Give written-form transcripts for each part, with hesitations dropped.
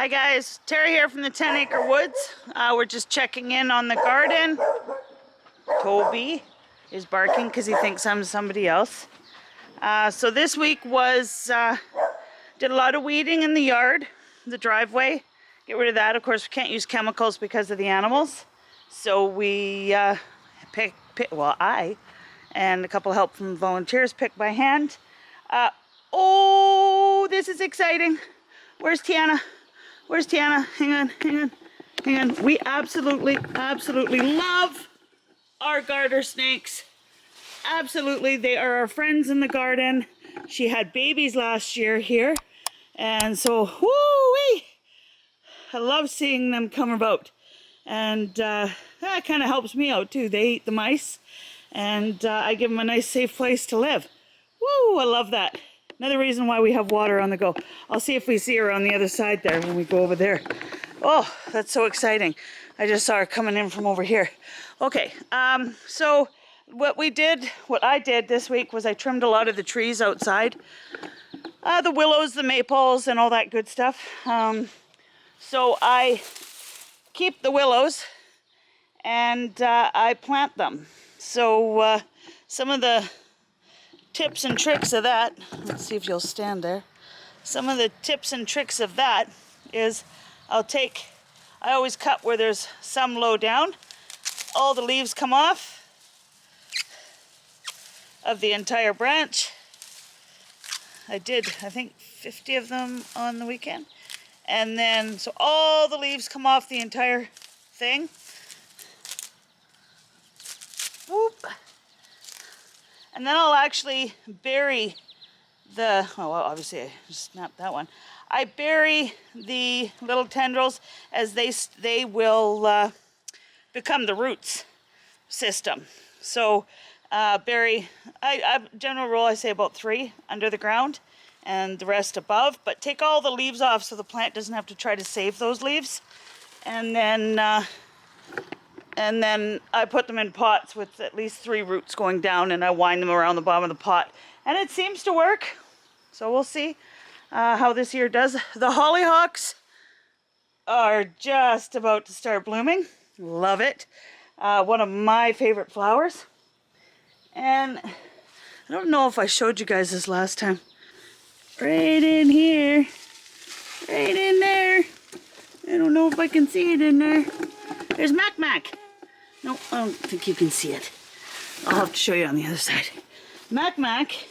Hi guys, Terry here from the 10 Acre Woods. We're just checking in on the garden. Toby is barking because he thinks I'm somebody else. So this week was, did a lot of weeding in the yard, the driveway. Get rid of that. Of course, we can't use chemicals because of the animals. So we I and a couple of help from volunteers picked by hand. Oh, this is exciting. Where's Tiana? Where's Tiana? Hang on. We absolutely love our garter snakes. Absolutely, they are our friends in the garden. She had babies last year here, and so whoo-wee, I love seeing them come about. And that kind of helps me out too. They eat the mice, and I give them a nice safe place to live. Woo, I love that. Another reason why we have water on the go. I'll see if we see her on the other side there when we go over there. Oh, that's so exciting. I just saw her coming in from over here. Okay, so what I did this week was I trimmed a lot of the trees outside. The willows, the maples, and all that good stuff. So I keep the willows and I plant them. So some of the tips and tricks of that, let's see if you'll stand there. Some of the tips and tricks of that is I always cut where there's some low down. All the leaves come off of the entire branch. I did, I think, 50 of them on the weekend. And then, so all the leaves come off the entire thing. Whoop. And then I'll actually bury the, oh, well, obviously I just snapped that one. I bury the little tendrils as they will become the roots system. So general rule, I say about 3 under the ground and the rest above, but take all the leaves off so the plant doesn't have to try to save those leaves. And then I put them in pots with at least 3 roots going down, and I wind them around the bottom of the pot. And it seems to work. So we'll see how this year does. The hollyhocks are just about to start blooming. Love it. One of my favorite flowers. And I don't know if I showed you guys this last time. Right in here. Right in there. I don't know if I can see it in there. There's Mac. No, I don't think you can see it. I'll have to show you on the other side. Mac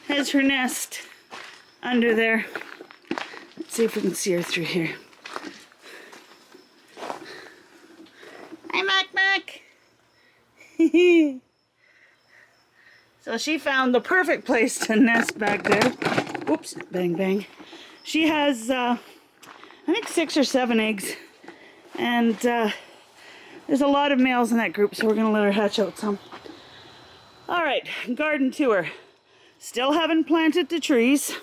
has her nest under there. Let's see if we can see her through here. Hi, Mac. So she found the perfect place to nest back there. Oops, bang. She has, I think 6 or 7 eggs. And there's a lot of males in that group, so we're going to let her hatch out some. All right, garden tour. Still haven't planted the trees.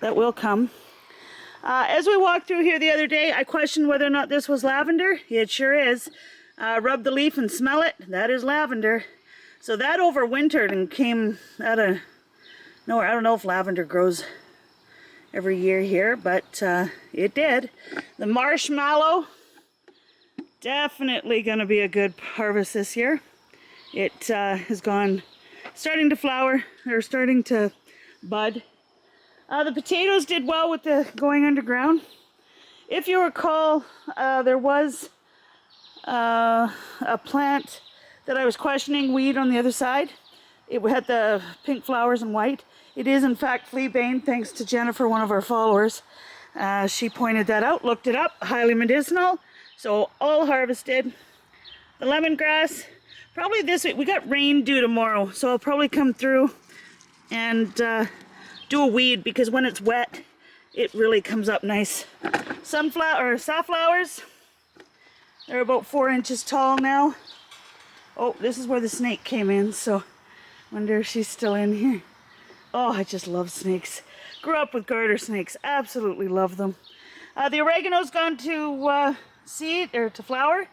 That will come. As we walked through here the other day, I questioned whether or not this was lavender. It sure is. Rub the leaf and smell it. That is lavender. So that overwintered and came out of nowhere. I don't know if lavender grows every year here, but it did. The marshmallow, definitely going to be a good harvest this year. It has starting to flower, or starting to bud. The potatoes did well with the going underground. If you recall, there was a plant that I was questioning, weed on the other side. It had the pink flowers and white. It is in fact fleabane, thanks to Jennifer, one of our followers. She pointed that out, looked it up, highly medicinal. So all harvested. The lemongrass, probably this week. We got rain due tomorrow, so I'll probably come through and do a weed, because when it's wet, it really comes up nice. Safflowers, they're about 4 inches tall now. Oh, this is where the snake came in, so wonder if she's still in here. Oh, I just love snakes. Grew up with garter snakes, absolutely love them. The oregano's gone to seed, or to flower,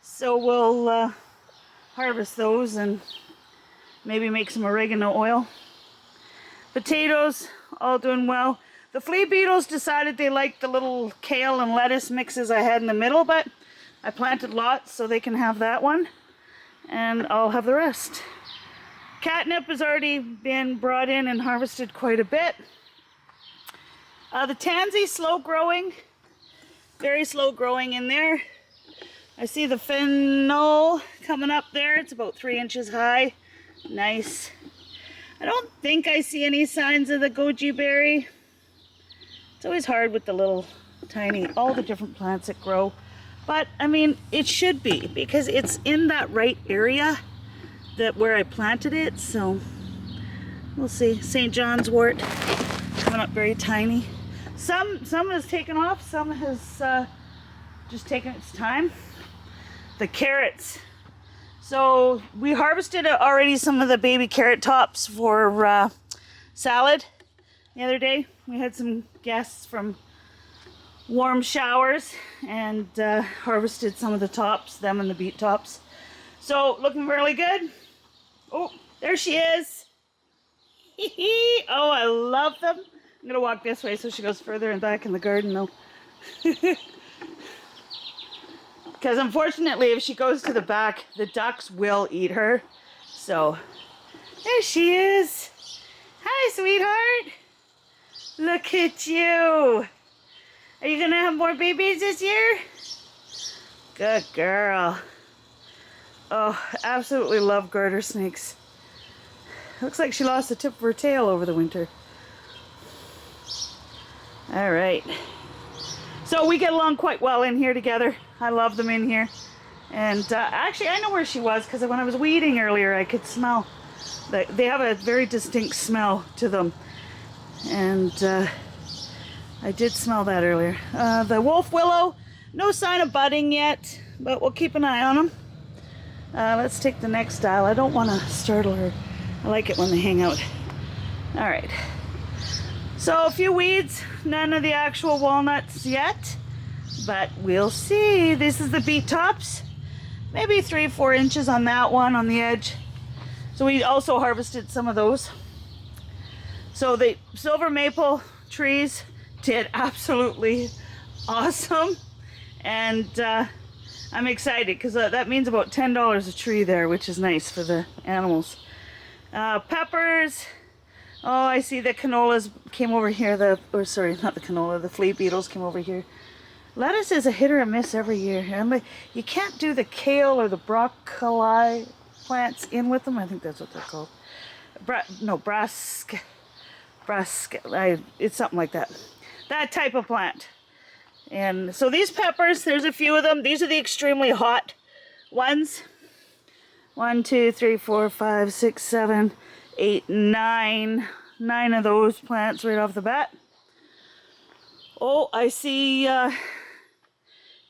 so we'll harvest those and maybe make some oregano oil. Potatoes, all doing well. The flea beetles decided they liked the little kale and lettuce mixes I had in the middle, but I planted lots so they can have that one, and I'll have the rest. Catnip has already been brought in and harvested quite a bit. The tansy, slow growing, very slow growing in there. I see the fennel coming up there. It's about 3 inches high. Nice. I don't think I see any signs of the goji berry. It's always hard with the little tiny, all the different plants that grow. But I mean, it should be, because it's in that right area that where I planted it. So we'll see. St. John's wort coming up very tiny. Some has taken off, some has just taken its time. The carrots. So we harvested already some of the baby carrot tops for salad the other day. We had some guests from warm showers and harvested some of the tops, them and the beet tops. So looking really good. Oh, there she is. Oh, I love them. I'm gonna walk this way so she goes further and back in the garden though. Because unfortunately, if she goes to the back, the ducks will eat her. So, there she is. Hi, sweetheart. Look at you. Are you gonna have more babies this year? Good girl. Oh, absolutely love garter snakes. Looks like she lost the tip of her tail over the winter. All right. So we get along quite well in here together. I love them in here. And actually, I know where she was, because when I was weeding earlier, I could smell that they have a very distinct smell to them. And I did smell that earlier. The wolf willow, no sign of budding yet, but we'll keep an eye on them. Let's take the next style. I don't want to startle her. I like it when they hang out. All right. So a few weeds, none of the actual walnuts yet, but we'll see. This is the beet tops, maybe 3-4 inches on that one on the edge. So we also harvested some of those. So the silver maple trees did absolutely awesome, and I'm excited because that means about $10 a tree there, which is nice for the animals. Peppers. Oh, I see the canolas came over here. Sorry, not the canola, the flea beetles came over here. Lettuce is a hit or a miss every year. And you can't do the kale or the broccoli plants in with them. I think that's what they're called. It's something like that. That type of plant. And so these peppers, there's a few of them. These are the extremely hot ones. 1, 2, 3, 4, 5, 6, 7, 8, 9 of those plants right off the bat. Oh, I see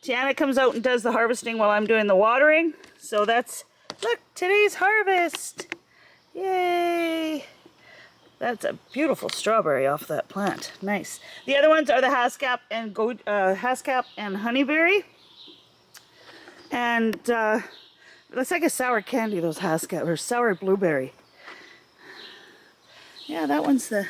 Tiana comes out and does the harvesting while I'm doing the watering. So that's, look, today's harvest. Yay. That's a beautiful strawberry off that plant. Nice. The other ones are the haskap and honeyberry. And it's like a sour candy, those haskap, or sour blueberry. Yeah, that one's the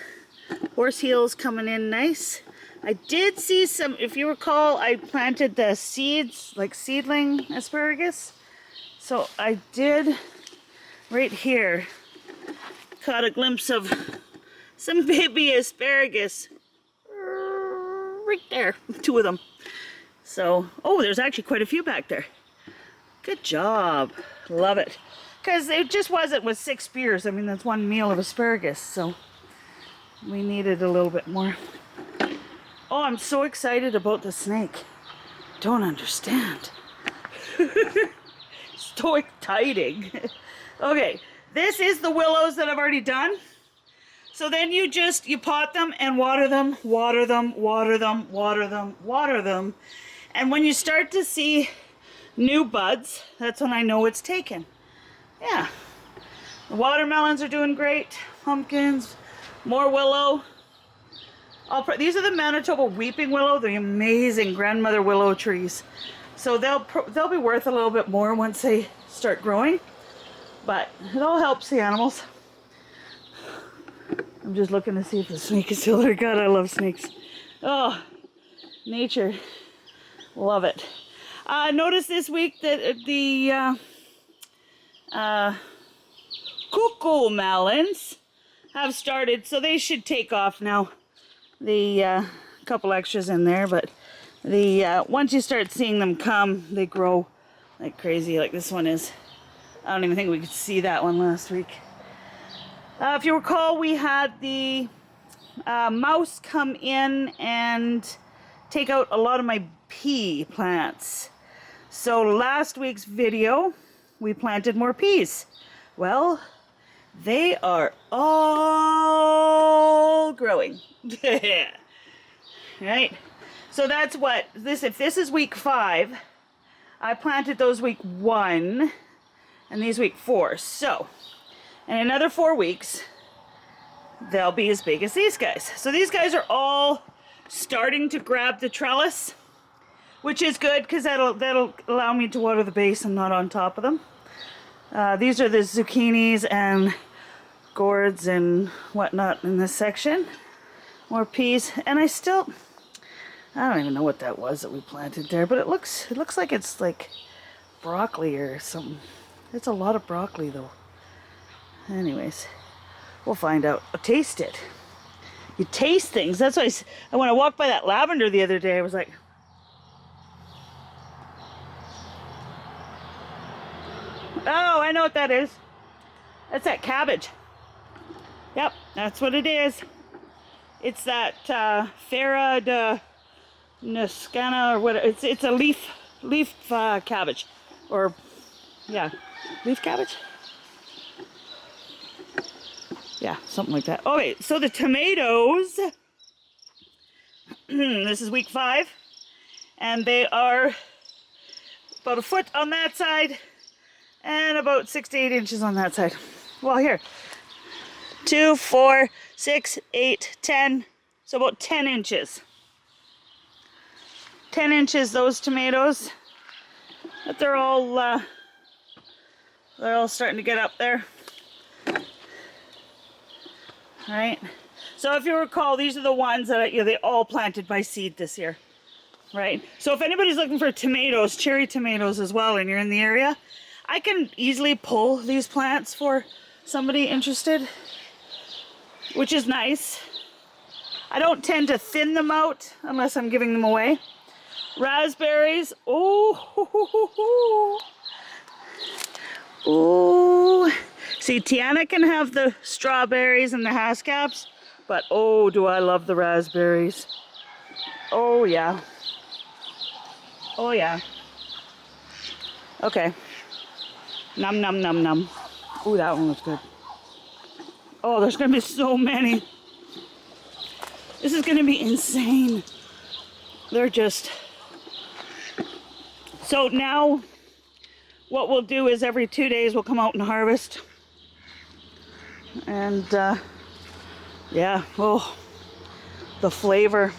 horse heels coming in nice. I did see some, if you recall, I planted the seeds, like seedling asparagus. So I did, right here, caught a glimpse of some baby asparagus. Right there, 2 of them. So, oh, there's actually quite a few back there. Good job. Love it. Because it just wasn't with 6 spears. I mean, that's 1 meal of asparagus, so we needed a little bit more. Oh, I'm so excited about the snake. Don't understand. So exciting. Okay, this is the willows that I've already done. So then you pot them and water them, water them, water them, water them, water them. And when you start to see new buds, that's when I know it's taken. Yeah, the watermelons are doing great. Pumpkins, more willow. These are the Manitoba weeping willow, the amazing grandmother willow trees. So they'll be worth a little bit more once they start growing, but it all helps the animals. I'm just looking to see if the snake is still there. God, I love snakes. Oh, nature. Love it. Notice this week that the cuckoo melons have started, so they should take off now. The couple extras in there, but the once you start seeing them come, they grow like crazy, like this one is. I don't even think we could see that one last week. If you recall, we had the mouse come in and take out a lot of my pea plants. So last week's video, we planted more peas. Well, they are all growing. Right? So that's what this, if this is week 5, I planted those week 1 and these week 4. So in another 4 weeks, they'll be as big as these guys. So these guys are all starting to grab the trellis, which is good because that'll allow me to water the base and not on top of them. These are the zucchinis and gourds and whatnot in this section. More peas, and I don't even know what that was that we planted there, but it looks like it's like broccoli or something. It's a lot of broccoli though. Anyways, we'll find out. I'll taste it. You taste things. That's why when I walked by that lavender the other day, I was like, oh, I know what that is. That's that cabbage. Yep, that's what it is. It's that Farah de Nascana or what? It's a leaf cabbage, or yeah, leaf cabbage. Yeah, something like that. Okay, so the tomatoes. This is week 5, and they are about a foot on that side and about 6 to 8 inches on that side. Well, here, 2, 4, 6, 8, 10. So about 10 inches. 10 inches, those tomatoes. But they're all starting to get up there. All right. So if you recall, these are the ones that they all planted by seed this year. Right. So if anybody's looking for tomatoes, cherry tomatoes as well, and you're in the area, I can easily pull these plants for somebody interested, which is nice. I don't tend to thin them out unless I'm giving them away. Raspberries. Oh. Ooh. See, Tiana can have the strawberries and the hascaps, but oh, do I love the raspberries. Oh, yeah. Oh, yeah. Okay. Num, num, num, num. Ooh, that one looks good. Oh, there's going to be so many. This is going to be insane. They're just... So now, what we'll do is every 2 days we'll come out and harvest. And, yeah, oh, the flavor.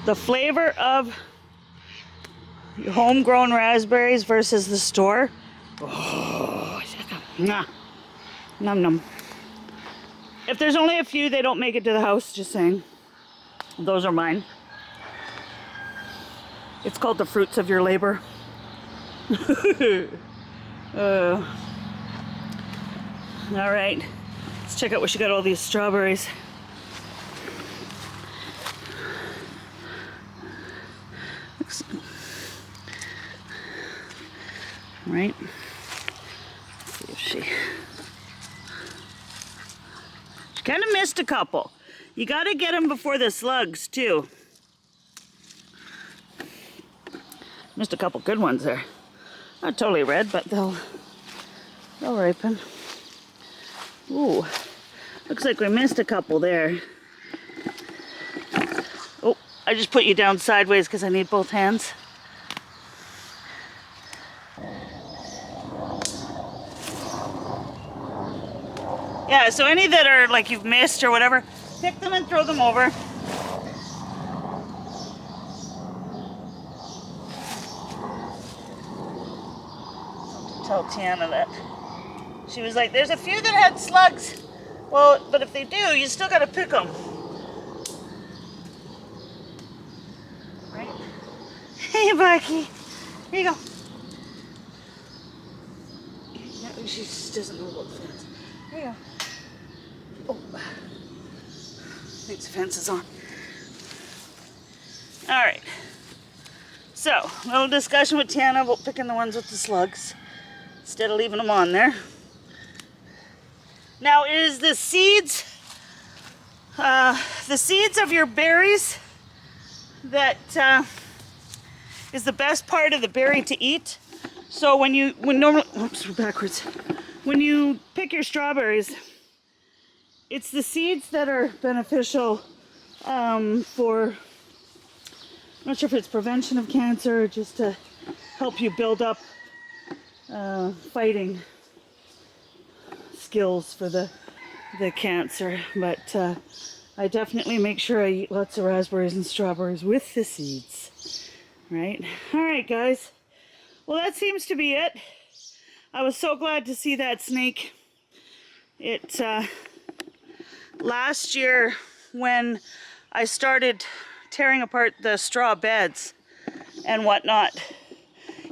The flavor of homegrown raspberries versus the store. Oh, nah. Num num. If there's only a few, they don't make it to the house, just saying. Those are mine. It's called the fruits of your labor. All right, let's check out what she got all these strawberries. Right. Let's see if she kind of missed a couple. You got to get them before the slugs too. Missed a couple good ones there. Not totally red, but they'll ripen. Ooh, looks like we missed a couple there. Oh, I just put you down sideways because I need both hands. Yeah, so any that are like you've missed or whatever, pick them and throw them over. Tell Tiana that. She was like, there's a few that had slugs, Well, but if they do, you still got to pick them. Right? Hey, Bucky. Here you go. No, she just doesn't know about the fence. Here you go. Oh. I think the fence is on. All right. So, a little discussion with Tiana about picking the ones with the slugs instead of leaving them on there. Now, is the seeds of your berries that is the best part of the berry to eat? So when you pick your strawberries, it's the seeds that are beneficial for, I'm not sure if it's prevention of cancer or just to help you build up fighting skills for the cancer. But I definitely make sure I eat lots of raspberries and strawberries with the seeds. Right? All right, guys. Well, that seems to be it. I was so glad to see that snake. It last year when I started tearing apart the straw beds and whatnot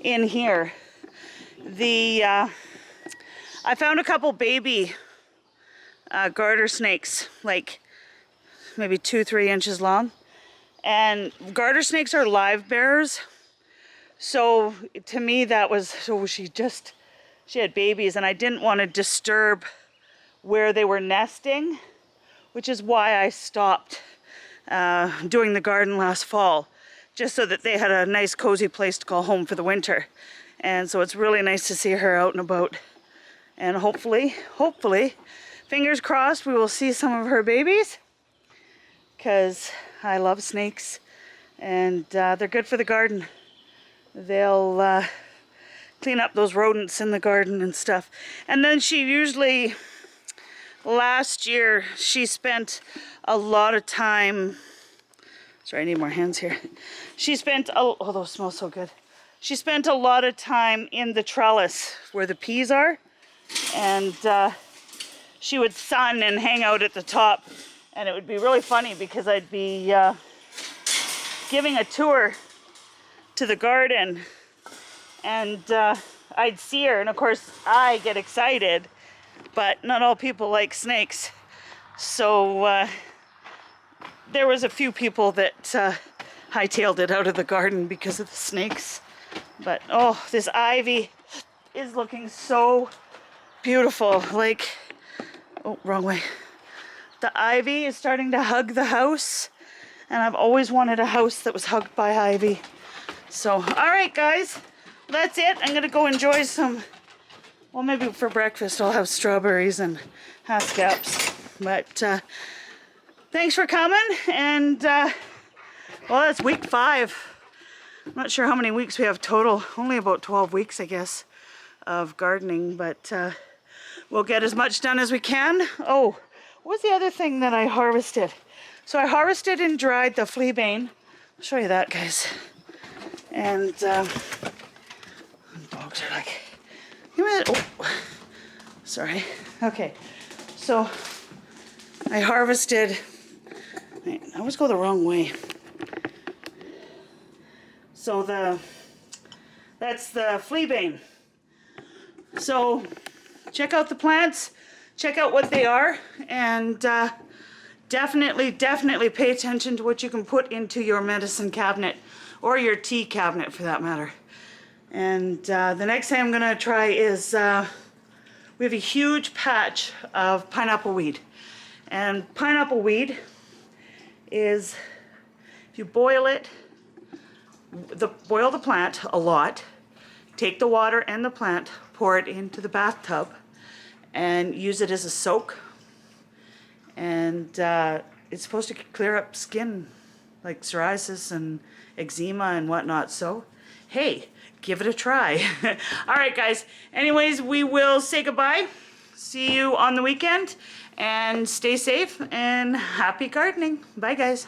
in here, I found a couple baby garter snakes, like maybe 2-3 inches long. And garter snakes are live bearers. So to me that was, so she had babies and I didn't want to disturb where they were nesting, which is why I stopped doing the garden last fall, just so that they had a nice cozy place to call home for the winter. And so it's really nice to see her out and about. And hopefully, fingers crossed, we will see some of her babies, because I love snakes and they're good for the garden. They'll clean up those rodents in the garden and stuff. And then she usually, last year, she spent a lot of time, sorry, I need more hands here. She spent, oh, those smell so good. She spent a lot of time in the trellis where the peas are. And she would sun and hang out at the top. And it would be really funny because I'd be giving a tour to the garden and I'd see her, and of course I get excited, but not all people like snakes. So there was a few people that hightailed it out of the garden because of the snakes. But oh, this ivy is looking so beautiful. Like, oh, wrong way. The ivy is starting to hug the house, and I've always wanted a house that was hugged by ivy. So, all right, guys, that's it. I'm gonna go enjoy some, well, maybe for breakfast I'll have strawberries and hascaps. But thanks for coming, and well, it's week 5. I'm not sure how many weeks we have total. Only about 12 weeks, I guess, of gardening, but we'll get as much done as we can. Oh, what was the other thing that I harvested? So I harvested and dried the fleabane. I'll show you that, guys. And dogs are like, give me that. Oh, sorry. Okay, so I harvested. I always go the wrong way. So that's the fleabane. So check out the plants, check out what they are, and definitely pay attention to what you can put into your medicine cabinet, or your tea cabinet for that matter. And the next thing I'm gonna try is, we have a huge patch of pineapple weed. And pineapple weed is, if you boil it, boil the plant a lot, take the water and the plant, pour it into the bathtub, and use it as a soak. And it's supposed to clear up skin, like psoriasis and eczema and whatnot. So, hey, give it a try. All right, guys. Anyways, we will say goodbye. See you on the weekend, and stay safe and happy gardening. Bye, guys.